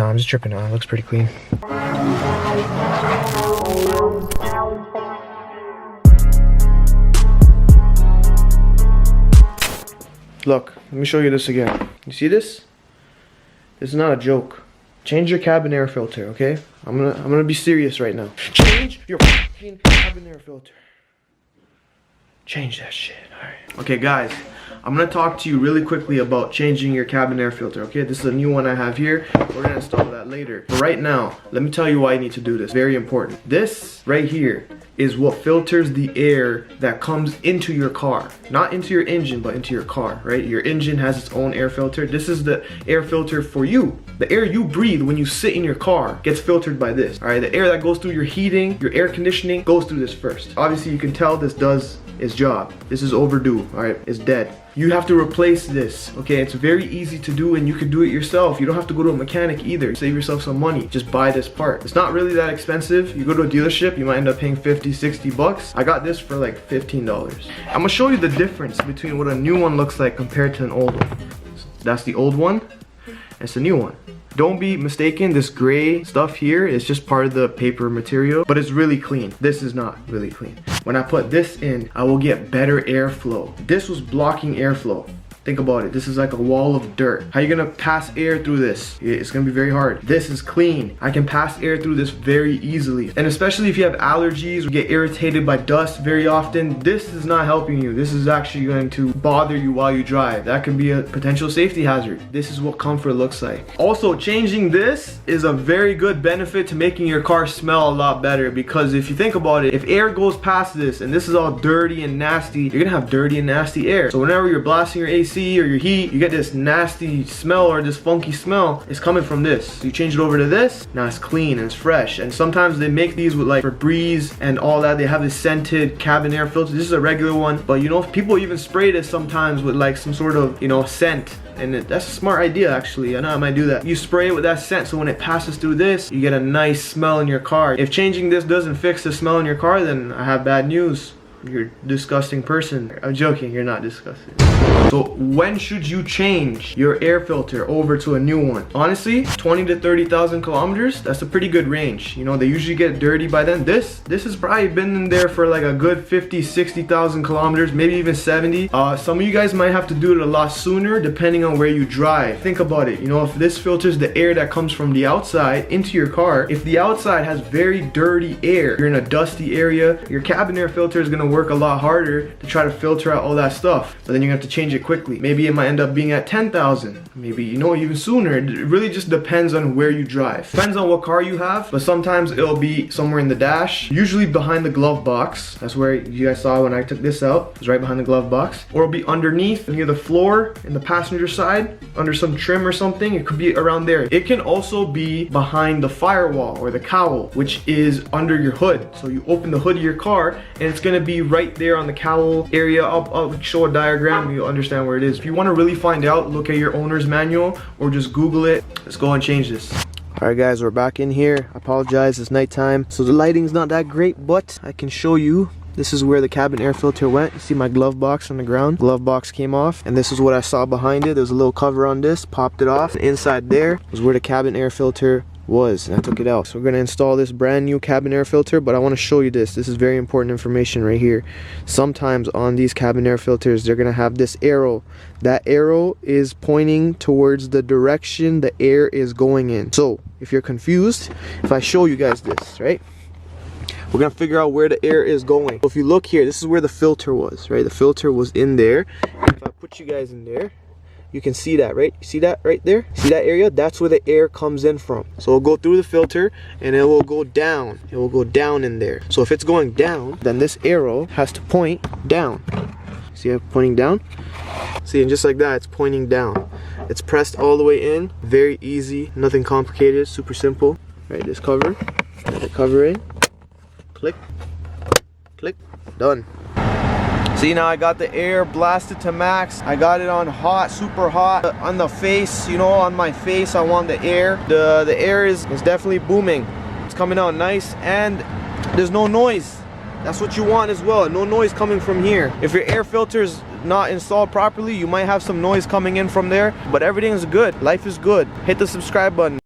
Nah, I'm just tripping now. It looks pretty clean. Look, let me show you this again. You see this? This is not a joke. Change your cabin air filter, okay? I'm gonna be serious right now. Change your fucking cabin air filter. Change that shit, alright. Okay guys, I'm gonna talk to you really quickly about changing your cabin air filter, okay? This is a new one I have here. We're gonna install that later. But right now, let me tell you why you need to do this. Very important. This right here is what filters the air that comes into your car. Not into your engine, but into your car, right? Your engine has its own air filter. This is the air filter for you. The air you breathe when you sit in your car gets filtered by this, all right? The air that goes through your heating, your air conditioning, goes through this first. Obviously, you can tell this does its job. This is overdue, all right? It's dead. You have to replace this, okay? It's very easy to do and you can do it yourself. You don't have to go to a mechanic either. Save yourself some money. Just buy this part. It's not really that expensive. You go to a dealership, you might end up paying 50, 60 bucks. I got this for like $15. I'm gonna show you the difference between what a new one looks like compared to an old one. That's the old one. It's a new one. Don't be mistaken, this gray stuff here is just part of the paper material, but it's really clean. This is not really clean. When I put this in, I will get better airflow. This was blocking airflow. Think about it. This is like a wall of dirt. How are you gonna pass air through this? It's gonna be very hard. This is clean. I can pass air through this very easily. And especially if you have allergies or get irritated by dust very often, this is not helping you. This is actually going to bother you while you drive. That can be a potential safety hazard. This is what comfort looks like. Also, changing this is a very good benefit to making your car smell a lot better, because if you think about it, if air goes past this and this is all dirty and nasty, you're gonna have dirty and nasty air. So whenever you're blasting your AC or your heat, you get this nasty smell or this funky smell. It's coming from this. So you change it over to this, now it's clean and it's fresh. And sometimes they make these with like Febreze and all that. They have this scented cabin air filter. This is a regular one, but you know, people even spray this sometimes with like some sort of, you know, scent. And that's a smart idea actually. I know I might do that. You spray it with that scent, so when it passes through this, you get a nice smell in your car. If changing this doesn't fix the smell in your car, then I have bad news. You're a disgusting person. I'm joking, you're not disgusting. So when should you change your air filter over to a new one? Honestly, 20 to 30,000 kilometers, that's a pretty good range. You know, they usually get dirty by then. This has probably been in there for like a good 50, 60,000 kilometers, maybe even 70. Some of you guys might have to do it a lot sooner depending on where you drive. Think about it, you know, if this filters the air that comes from the outside into your car, if the outside has very dirty air, you're in a dusty area, your cabin air filter is gonna work a lot harder to try to filter out all that stuff. So then you're gonna have to change it quickly. Maybe it might end up being at 10,000, maybe, you know, even sooner. It really just depends on where you drive. Depends on what car you have, but sometimes it'll be somewhere in the dash, usually behind the glove box. That's where you guys saw when I took this out. It's right behind the glove box. Or it'll be underneath near the floor in the passenger side, under some trim or something. It could be around there. It can also be behind the firewall or the cowl, which is under your hood. So you open the hood of your car and it's gonna be right there on the cowl area. I'll show a diagram, you'll understand where it is. If you want to really find out, look at your owner's manual or just Google it. Let's go and change this. Alright guys, we're back in here. I apologize, it's nighttime, so the lighting's not that great, but I can show you. This is where the cabin air filter went. You see my glove box on the ground. Glove box came off, and this is what I saw behind it. There's a little cover on this, popped it off. And inside there was where the cabin air filter was, and I took it out. So we're gonna install this brand new cabin air filter, but I want to show you this. This is very important information right here. Sometimes on these cabin air filters, they're gonna have this arrow. That arrow is pointing towards the direction the air is going in. So if you're confused, if I show you guys this, right? We're gonna figure out where the air is going. So if you look here, this is where the filter was, right? The filter was in there. If I put you guys in there, you can see that, right? You see that right there? See that area? That's where the air comes in from. So it'll go through the filter and it will go down. It will go down in there. So if it's going down, then this arrow has to point down. See it pointing down? See, and just like that, it's pointing down. It's pressed all the way in. Very easy, nothing complicated, super simple. Right, this cover, let the cover in. Click, click, done. See, now I got the air blasted to max. I got it on hot, super hot. On the face, you know, on my face, I want the air. The air is definitely booming. It's coming out nice, and there's no noise. That's what you want as well. No noise coming from here. If your air filter is not installed properly, you might have some noise coming in from there, but everything is good. Life is good. Hit the subscribe button.